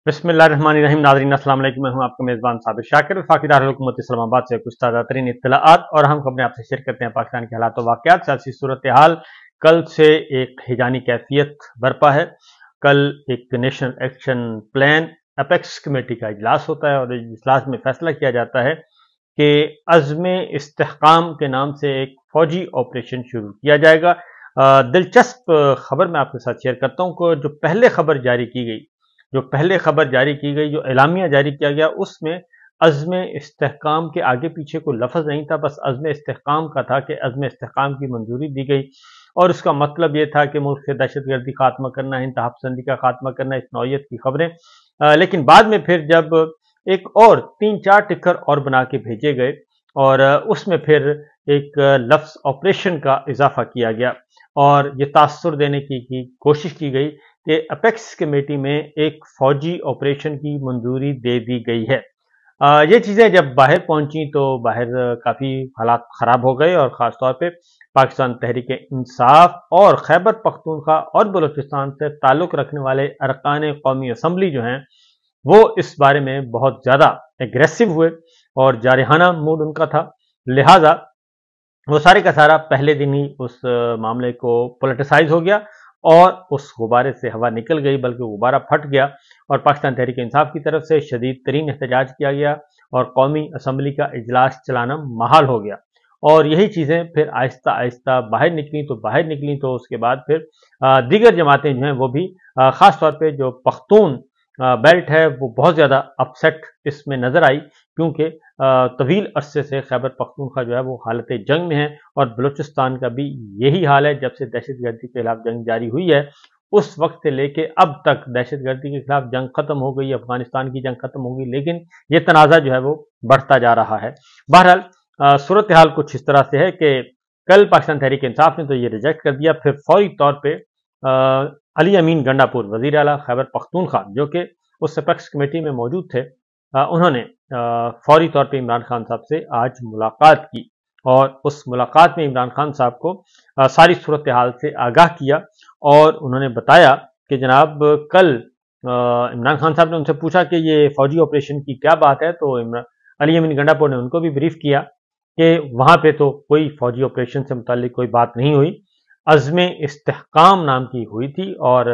बिस्मिल्लाहिर्रहमानिर्रहीम। नाज़रीन अस्सलाम वालेकुम। मैं हूं आपका मेज़बान साबिर शाकिर, वफाकी दारुल-हुकूमत इस्लामाबाद से कुछ ताज़ा तरीन इत्तलाआत और अहम खबरें आपसे शेयर करते हैं। पाकिस्तान के हालात व वाक़यात, सियासी सूरत हाल। कल से एक हिजानी कैफियत बरपा है। कल एक national action plan apex committee का इजलास होता है और इजलास में फैसला किया जाता है कि अज़्म इस्तेहकाम के नाम से एक फौजी ऑपरेशन शुरू किया जाएगा। दिलचस्प खबर मैं आपके साथ शेयर करता हूँ कि जो पहले खबर जारी की गई, जो एलामिया जारी किया गया, उसमें अज़्म इस्तेहकाम के आगे पीछे कोई लफ्ज़ नहीं था, बस अज़्म इस्तेहकाम का था कि अज़्म इस्तेहकाम की मंजूरी दी गई और उसका मतलब ये था कि मुल्क से दहशतगर्दी खात्मा करना, इंतहा पसंदी का खात्मा करना, इस नौयत की खबरें। लेकिन बाद में फिर जब एक और 3-4 टिकर और बना के भेजे गए और उसमें फिर एक लफ्ज़ ऑपरेशन का इजाफा किया गया और ये तासुर देने की कोशिश की गई कि अपेक्स कमेटी में एक फौजी ऑपरेशन की मंजूरी दे दी गई है। ये चीज़ें जब बाहर पहुंची तो बाहर काफ़ी हालात ख़राब हो गए और ख़ास तौर पे पाकिस्तान तहरीक इंसाफ और खैबर पख्तूनख्वा और बलूचिस्तान से ताल्लुक़ रखने वाले अरकान कौमी असम्बली जो हैं वो इस बारे में बहुत ज़्यादा एग्रेसिव हुए और जारहाना मूड उनका था। लिहाजा वो सारे का सारा पहले दिन ही उस मामले को पोलिटिसाइज हो गया और उस गुब्बारे से हवा निकल गई, बल्कि गुब्बारा फट गया और पाकिस्तान तहरीक इंसाफ की तरफ से शदीद तरीन एहतजाज किया गया और कौमी असम्बली का इजलास चलाना महाल हो गया। और यही चीज़ें फिर आहिस्ता आहिस्ता बाहर निकली तो उसके बाद फिर दीगर जमातें जो हैं वो भी ख़ास तौर पे जो पख्तून बेल्ट है वो बहुत ज़्यादा अपसेट इसमें नज़र आई, क्योंकि तवील अरसे से खैबर पख्तूनख्वा जो है वो हालत जंग में है और बलूचिस्तान का भी यही हाल है। जब से दहशतगर्दी के खिलाफ जंग जारी हुई है उस वक्त से लेके अब तक दहशतगर्दी के खिलाफ जंग खत्म हो गई, अफगानिस्तान की जंग खत्म हो गई, लेकिन ये तनाज़ा जो है वो बढ़ता जा रहा है। बहरहाल सूरत हाल कुछ इस तरह से है कि कल पाकिस्तान तहरीक इंसाफ ने तो ये रिजेक्ट कर दिया, फिर फौरी तौर पर अली अमीन गंडापुर वज़ीर आला खैबर पख्तूनख्वा जो कि उस अपेक्स कमेटी में मौजूद थे, उन्होंने फौरी तौर पे इमरान खान साहब से आज मुलाकात की और उस मुलाकात में इमरान खान साहब को सारी सूरत हाल से आगाह किया और उन्होंने बताया कि जनाब कल इमरान खान साहब ने उनसे पूछा कि ये फौजी ऑपरेशन की क्या बात है, तो अली अमीन गंडापुर ने उनको भी ब्रीफ किया कि वहाँ पे तो कोई फौजी ऑपरेशन से मुताल्लिक कोई बात नहीं हुई, अज़्म इस्तेहकाम नाम की हुई थी और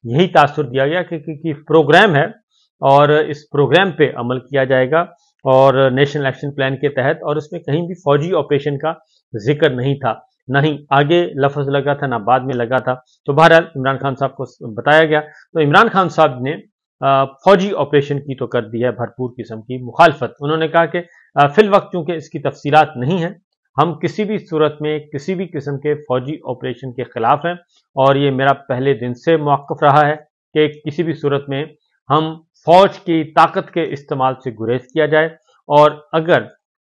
यही तासुर दिया गया कि प्रोग्राम है और इस प्रोग्राम पे अमल किया जाएगा और नेशनल एक्शन प्लान के तहत, और उसमें कहीं भी फौजी ऑपरेशन का जिक्र नहीं था, ना ही आगे लफ्ज़ लगा था ना बाद में लगा था। तो बहरहाल इमरान खान साहब को बताया गया तो इमरान खान साहब ने फौजी ऑपरेशन की तो कर दी है भरपूर किस्म की मुखालफत। उन्होंने कहा कि फिल वक्त चूँकि इसकी तफसीलात नहीं है, हम किसी भी सूरत में किसी भी किस्म के फौजी ऑपरेशन के खिलाफ हैं और ये मेरा पहले दिन से मौक़िफ़ रहा है कि किसी भी सूरत में हम फौज की ताकत के इस्तेमाल से गुरेज किया जाए और अगर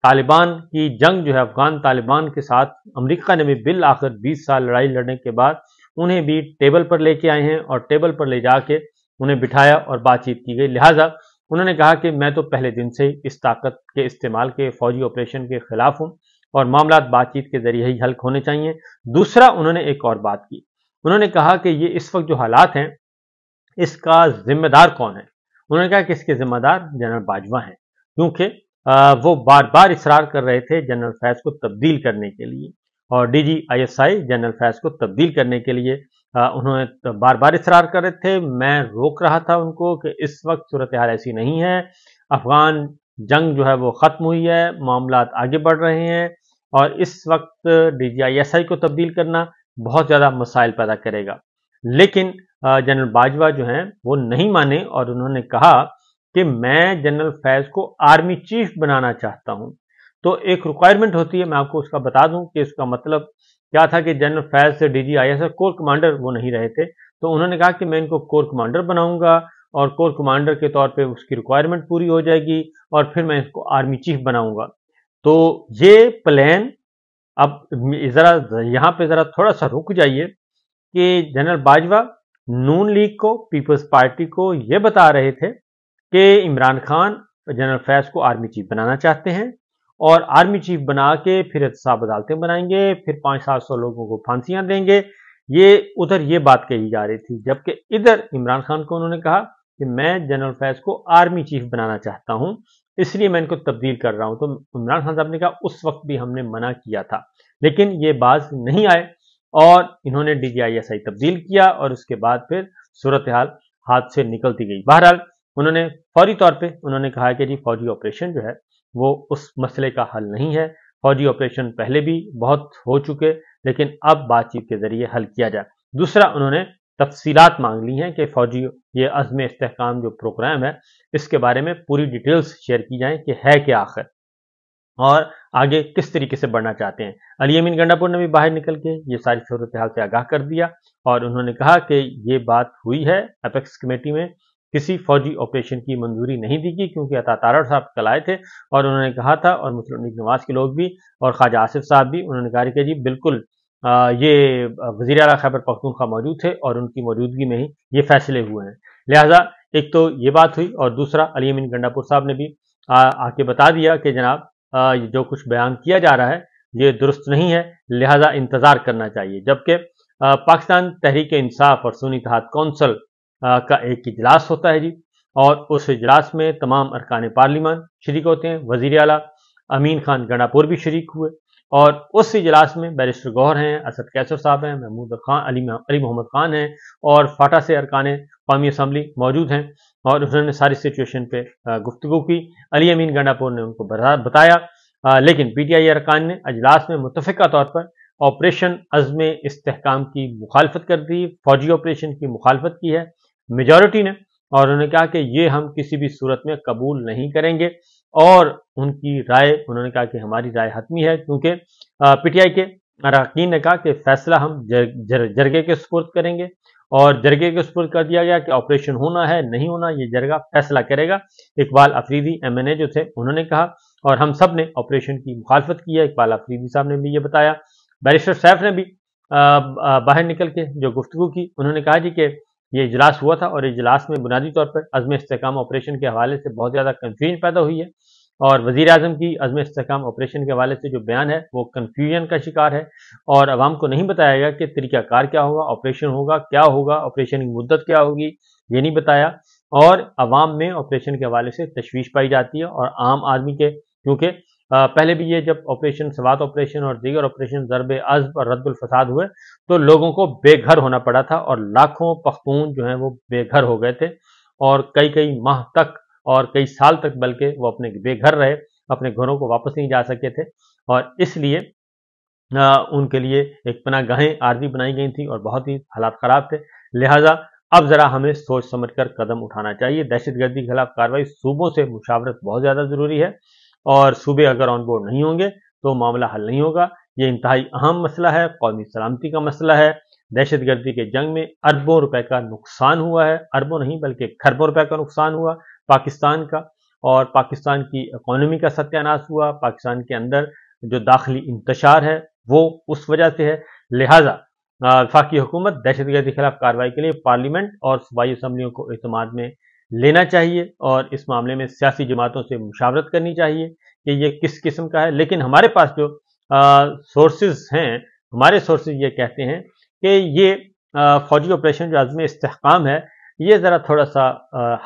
तालिबान की जंग जो है अफगान तालिबान के साथ अमेरिका ने भी बिल आखिर 20 साल लड़ाई लड़ने के बाद उन्हें भी टेबल पर लेके आए हैं और टेबल पर ले जाके उन्हें बिठाया और बातचीत की गई। लिहाजा उन्होंने कहा कि मैं तो पहले दिन से ही इस ताकत के इस्तेमाल के फौजी ऑपरेशन के खिलाफ हूँ और मामला बातचीत के जरिए ही हल होने चाहिए। दूसरा उन्होंने एक और बात की, उन्होंने कहा कि ये इस वक्त जो हालात हैं इसका जिम्मेदार कौन है। उन्होंने कहा कि इसके जिम्मेदार जनरल बाजवा हैं, क्योंकि वो बार बार इसरार कर रहे थे जनरल फैज़ को तब्दील करने के लिए और DGISI जनरल फैज़ को तब्दील करने के लिए उन्होंने बार बार इसरार कर रहे थे। मैं रोक रहा था उनको कि इस वक्त सूरत हाल ऐसी नहीं है, अफगान जंग जो है वो ख़त्म हुई है, मामलात आगे बढ़ रहे हैं और इस वक्त DGISI को तब्दील करना बहुत ज़्यादा मसाइल पैदा करेगा। लेकिन जनरल बाजवा जो हैं वो नहीं माने और उन्होंने कहा कि मैं जनरल फैज़ को आर्मी चीफ बनाना चाहता हूं। तो एक रिक्वायरमेंट होती है, मैं आपको उसका बता दूं कि उसका मतलब क्या था कि जनरल फैज़ से DGISI कोर कमांडर वो नहीं रहे थे, तो उन्होंने कहा कि मैं इनको कोर कमांडर बनाऊंगा और कोर कमांडर के तौर पे उसकी रिक्वायरमेंट पूरी हो जाएगी और फिर मैं इसको आर्मी चीफ बनाऊंगा। तो ये प्लान, अब ज़रा यहाँ पे ज़रा थोड़ा सा रुक जाइए कि जनरल बाजवा नून लीग को, पीपल्स पार्टी को ये बता रहे थे कि इमरान खान जनरल फैज़ को आर्मी चीफ बनाना चाहते हैं और आर्मी चीफ बना के फिर एहतसाब अदालतें बनाएंगे, फिर 500-700 लोगों को फांसियां देंगे। ये उधर ये बात कही जा रही थी, जबकि इधर इमरान खान को उन्होंने कहा कि मैं जनरल फैज को आर्मी चीफ बनाना चाहता हूं, इसलिए मैं इनको तब्दील कर रहा हूं। तो इमरान खान साहब ने कहा उस वक्त भी हमने मना किया था, लेकिन ये बाज नहीं आए और इन्होंने DGISI तब्दील किया और उसके बाद फिर सूरत हाल हाथ से निकलती गई। बहरहाल उन्होंने फौरी तौर पे उन्होंने कहा कि जी फौजी ऑपरेशन जो है वो उस मसले का हल नहीं है, फौजी ऑपरेशन पहले भी बहुत हो चुके, लेकिन अब बातचीत के जरिए हल किया जाए। दूसरा, उन्होंने तफसीलात मांग ली हैं कि फौजी ये अज़्म इस्तेहकाम जो प्रोग्राम है इसके बारे में पूरी डिटेल्स शेयर की जाएं कि है क्या आखिर और आगे किस तरीके से बढ़ना चाहते हैं। अली अमीन गंडापुर ने भी बाहर निकल के ये सारी सूरत हाल से आगाह कर दिया और उन्होंने कहा कि ये बात हुई है अपेक्स कमेटी में, किसी फौजी ऑपरेशन की मंजूरी नहीं दी गई, क्योंकि अता तारड़ साहब कल आए थे और उन्होंने कहा था, और मुस्लिम लीग नवाज के लोग भी और ख्वाजा आसिफ साहब भी, उन्होंने कहा कि जी बिल्कुल ये वज़ीर आला खैबर पख्तूनख्वा मौजूद थे और उनकी मौजूदगी में ही ये फैसले हुए हैं। लिहाजा एक तो ये बात हुई और दूसरा अली अमीन गंडापुर साहब ने भी आके बता दिया कि जनाब जो कुछ बयान किया जा रहा है ये दुरुस्त नहीं है, लिहाजा इंतजार करना चाहिए। जबकि पाकिस्तान तहरीक इंसाफ और सुन्नी इत्तेहाद कौंसिल का एक इजलास होता है जी, और उस इजलास में तमाम अरकान पार्लिमान शरीक होते हैं, वज़ीर आला अमीन खान गंडापुर भी शरीक हुए और उस इजलास में बैरिस्टर गौहर हैं, असद कैसर साहब हैं, महमूद खान अली मोहम्मद खान हैं और फाटा से अरकान कौमी असम्बली मौजूद हैं और उन्होंने सारी सिचुएशन पे गुफ्तगू की। अली अमीन गंडापुर ने उनको बताया, लेकिन PTI अरकान ने अजलास में मुतफ़िका तौर पर ऑपरेशन अज़्म इस्तेहकाम की मुखालफत कर दी, फौजी ऑपरेशन की मुखालफत की है मेजॉरिटी ने, और उन्होंने कहा कि ये हम किसी भी सूरत में कबूल नहीं करेंगे और उनकी राय, उन्होंने कहा कि हमारी राय हतमी है, क्योंकि PTI के अरकान ने कहा कि फैसला हम जरगे के सुपुर्द करेंगे और जरगे के सुपुर्द कर दिया गया कि ऑपरेशन होना है नहीं होना ये जरगा फैसला करेगा। इकबाल अफरीदी MNA जो थे उन्होंने कहा और हम सब ने ऑपरेशन की मुखालफत की है, इकबाल अफरीदी साहब ने भी ये बताया। बैरिस्टर सैफ ने भी बाहर निकल के जो गुफ्तगू की, उन्होंने कहा जी कि ये इजलास हुआ था और इजलास में बुनियादी तौर पर अज़्म इस्तेहकाम ऑपरेशन के हवाले से बहुत ज़्यादा कन्फ्यूजन पैदा हुई है और वज़ीर आज़म की अज़्म इस्तेहकाम ऑपरेशन के हवाले से जो बयान है वो कन्फ्यूजन का शिकार है और अवाम को नहीं बताया गया कि तरीक़ाकार क्या होगा, ऑपरेशन होगा क्या होगा, ऑपरेशन की मुद्दत क्या होगी, ये नहीं बताया और अवाम में ऑपरेशन के हवाले से तशवीश पाई जाती है और आम आदमी के, क्योंकि पहले भी ये जब ऑपरेशन सवात ऑपरेशन और दीगर ऑपरेशन ज़रब अज़्ब और रद्दुल फसाद हुए तो लोगों को बेघर होना पड़ा था और लाखों पख्तून जो हैं वो बेघर हो गए थे और कई कई माह तक और कई साल तक बल्कि वो अपने बेघर रहे, अपने घरों को वापस नहीं जा सके थे और इसलिए उनके लिए एक पनाहगाहें आरजी बनाई गई थी और बहुत ही हालात ख़राब थे। लिहाजा अब ज़रा हमें सोच समझ कर कदम उठाना चाहिए। दहशतगर्दी के खिलाफ कार्रवाई सूबों से मुशावरत बहुत ज़्यादा ज़रूरी है और सूबे अगर ऑन बोर्ड नहीं होंगे तो मामला हल नहीं होगा। ये इंतहाई अहम मसला है, कौमी सलामती का मसला है। दहशतगर्दी के जंग में अरबों रुपए का नुकसान हुआ है, अरबों नहीं बल्कि खरबों रुपए का नुकसान हुआ पाकिस्तान का और पाकिस्तान की इकोनॉमी का सत्यानाश हुआ, पाकिस्तान के अंदर जो दाखिली इंतशार है वो उस वजह से है। लिहाजा वफाकी हुकूमत दहशतगर्दी के खिलाफ कार्रवाई के लिए पार्लियामेंट और सूबाई असम्बलियों को एतमाद में लेना चाहिए और इस मामले में सियासी जमातों से मुशावरत करनी चाहिए कि ये किस किस्म का है। लेकिन हमारे पास जो सोर्सेज हैं, हमारे सोर्सेज ये कहते हैं कि ये फौजी ऑपरेशन जो अज़्म इस्तेहकाम है ये ज़रा थोड़ा सा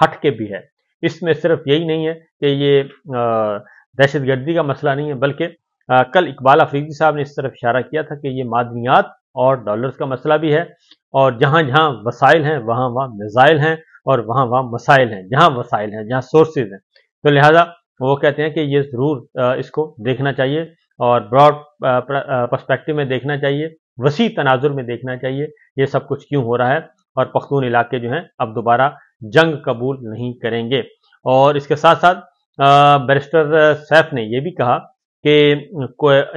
हट के भी है। इसमें सिर्फ यही नहीं है कि ये दहशतगर्दी का मसला नहीं है, बल्कि कल इकबाल अफरीदी साहब ने इस तरफ इशारा किया था कि ये मादनियात और डॉलर्स का मसला भी है और जहाँ जहाँ वसाइल हैं वहाँ वहाँ मिसाइल हैं और वहाँ वहाँ मसाइल हैं, जहाँ वसाइल हैं जहाँ सोर्सेज हैं। तो लिहाजा वो कहते हैं कि ये ज़रूर इसको देखना चाहिए और ब्रॉड पर्सपेक्टिव में देखना चाहिए, वसी तनाजुर में देखना चाहिए ये सब कुछ क्यों हो रहा है और पख्तून इलाके जो हैं अब दोबारा जंग कबूल नहीं करेंगे। और इसके साथ साथ बैरिस्टर सैफ ने यह भी कहा कि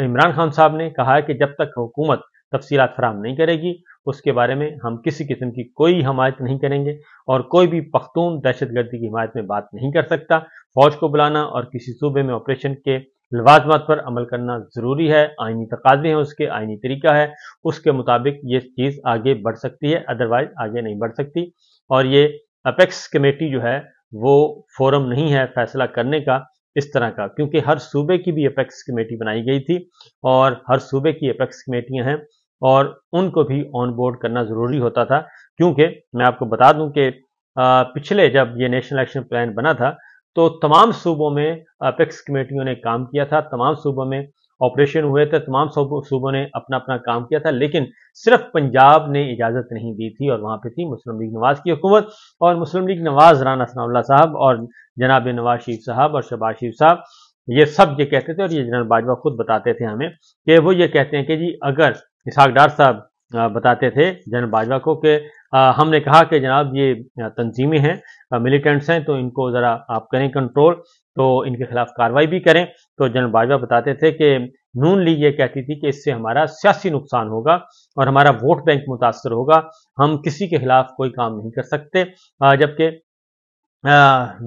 इमरान खान साहब ने कहा है कि जब तक हुकूमत तफसीलात फराहम नहीं करेगी उसके बारे में हम किसी किस्म की कोई हमायत नहीं करेंगे और कोई भी पख्तून दहशतगर्दी की हिमायत में बात नहीं कर सकता। फौज को बुलाना और किसी सूबे में ऑपरेशन के लवाजमात पर अमल करना ज़रूरी है, आइनी तकाज़े हैं उसके, आइनी तरीका है, उसके मुताबिक ये चीज़ आगे बढ़ सकती है, अदरवाइज आगे नहीं बढ़ सकती। और ये अपेक्स कमेटी जो है वो फोरम नहीं है फैसला करने का इस तरह का, क्योंकि हर सूबे की भी अपेक्स कमेटी बनाई गई थी और हर सूबे की अपेक्स कमेटियां हैं और उनको भी ऑन बोर्ड करना ज़रूरी होता था। क्योंकि मैं आपको बता दूं कि पिछले जब ये नेशनल एक्शन प्लान बना था तो तमाम सूबों में अपेक्स कमेटियों ने काम किया था, तमाम सूबों में ऑपरेशन हुए थे, तमाम सूबों ने अपना अपना काम किया था, लेकिन सिर्फ पंजाब ने इजाज़त नहीं दी थी और वहाँ पे थी मुस्लिम लीग नवाज की हुकूमत। और मुस्लिम लीग नवाज राना सनाउल्लाह साहब और जनाब नवाज शरीफ साहब और शहबाज शरीफ साहब ये सब ये कहते थे, और ये जनरल बाजवा खुद बताते थे हमें कि वो ये कहते हैं कि जी अगर इसहाक डार साहब बताते थे जनरल बाजवा को कि हमने कहा कि जनाब ये तंजीमें हैं, मिलिटेंट्स हैं, तो इनको ज़रा आप करें कंट्रोल, तो इनके खिलाफ कार्रवाई भी करें। तो जनरल बाजवा बताते थे कि नून लीग ये कहती थी कि इससे हमारा सियासी नुकसान होगा और हमारा वोट बैंक मुतासर होगा, हम किसी के खिलाफ कोई काम नहीं कर सकते। जबकि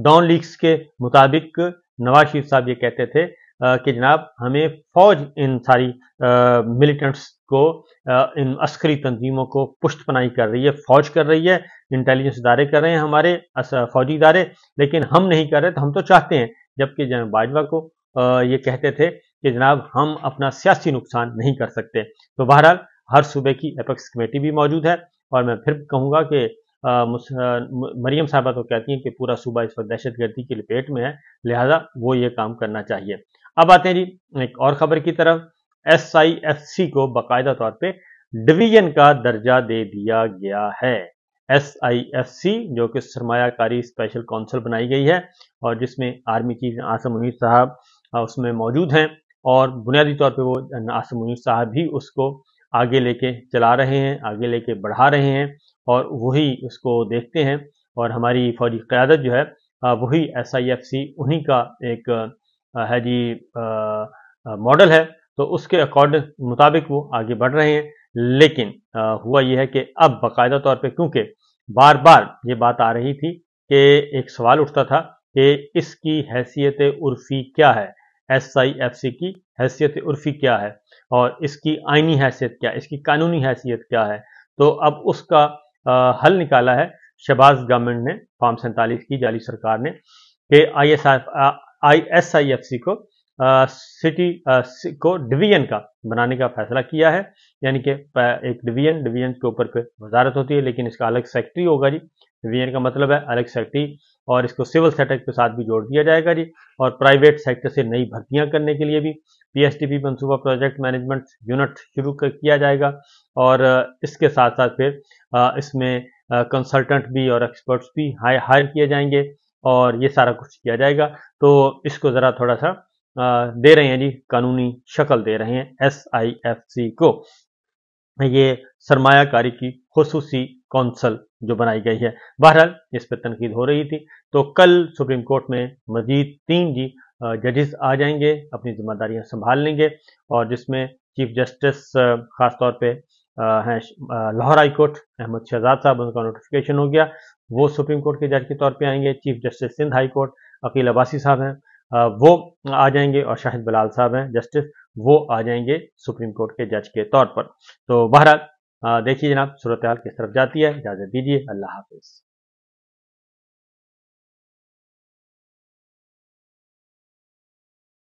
डॉन लीग्स के मुताबिक नवाज शरीफ साहब ये कहते थे कि जनाब हमें फौज इन सारी मिलिटेंट्स को, इन अस्करी तंजीमों को पुष्टपनाही कर रही है, फौज कर रही है, इंटेलिजेंस इदारे कर रहे हैं हमारे फौजी इदारे, लेकिन हम नहीं कर रहे, तो हम तो चाहते हैं। जबकि जनरल बाजवा को ये कहते थे कि जनाब हम अपना सियासी नुकसान नहीं कर सकते। तो बहरहाल हर सूबे की एपेक्स कमेटी भी मौजूद है, और मैं फिर कहूँगा कि मरियम साहबा तो कहती हैं कि पूरा सूबा इस वक्त दहशतगर्दी की लपेट में है, लिहाजा वो ये काम करना चाहिए। अब आते हैं जी एक और खबर की तरफ। SIFC को बाकायदा तौर पे डिवीजन का दर्जा दे दिया गया है। SIFC जो कि सरमायाकारी स्पेशल काउंसिल बनाई गई है और जिसमें आर्मी चीफ आसिम मुनीर साहब उसमें मौजूद हैं, और बुनियादी तौर पे वो आसिम मुनीर साहब भी उसको आगे लेके चला रहे हैं, आगे लेके बढ़ा रहे हैं, और वही उसको देखते हैं। और हमारी फौजी क़यादत जो है वही SIFC उन्हीं का एक है जी मॉडल है, तो उसके अकॉर्डिंग मुताबिक वो आगे बढ़ रहे हैं। लेकिन हुआ ये है कि अब बाकायदा तौर पे, क्योंकि बार बार ये बात आ रही थी कि एक सवाल उठता था कि इसकी हैसियत उर्फी क्या है, SIFC की हैसियत उर्फी क्या है, और इसकी आइनी हैसियत क्या है, इसकी कानूनी हैसियत क्या है। तो अब उसका हल निकाला है शहबाज गवर्नमेंट ने, फॉर्म 47 की जाली सरकार ने, कि SIFC को सिटी को डिवीजन का बनाने का फैसला किया है। यानी कि एक डिवीजन के ऊपर फिर वजारत होती है, लेकिन इसका अलग सेक्रेटरी होगा जी। डिवीजन का मतलब है अलग सेक्रेटरी, और इसको सिविल सेक्टर के साथ भी जोड़ दिया जाएगा जी। और प्राइवेट सेक्टर से नई भर्तियां करने के लिए भी PSTP मनसूबा प्रोजेक्ट मैनेजमेंट यूनिट शुरू किया जाएगा, और इसके साथ साथ फिर इसमें कंसल्टेंट भी और एक्सपर्ट्स भी हायर किए जाएंगे, और ये सारा कुछ किया जाएगा। तो इसको ज़रा थोड़ा सा दे रहे हैं जी, कानूनी शक्ल दे रहे हैं SIFC को, ये सरमायाकारी की खुसूसी कौंसल जो बनाई गई है। बहरहाल इस पर तनकीद हो रही थी। तो कल सुप्रीम कोर्ट में मजीद 3 जी जजेस आ जाएंगे, अपनी जिम्मेदारियां संभाल लेंगे, और जिसमें चीफ जस्टिस खास तौर पे हैं लाहौर हाई कोर्ट अहमद शहजाद साहब, उनका नोटिफिकेशन हो गया, वो सुप्रीम कोर्ट के जज के तौर पे आएंगे। Chief justice Sindh high court Aqeel Abbasi साहब हैं, वो आ जाएंगे, और शाहिद बलाल साहब हैं जस्टिस, वो आ जाएंगे सुप्रीम कोर्ट के जज के तौर पर। तो बहरहाल देखिए जनाब सूरत हाल किस तरफ जाती है। इजाज़त दीजिए, अल्लाह हाफिज़।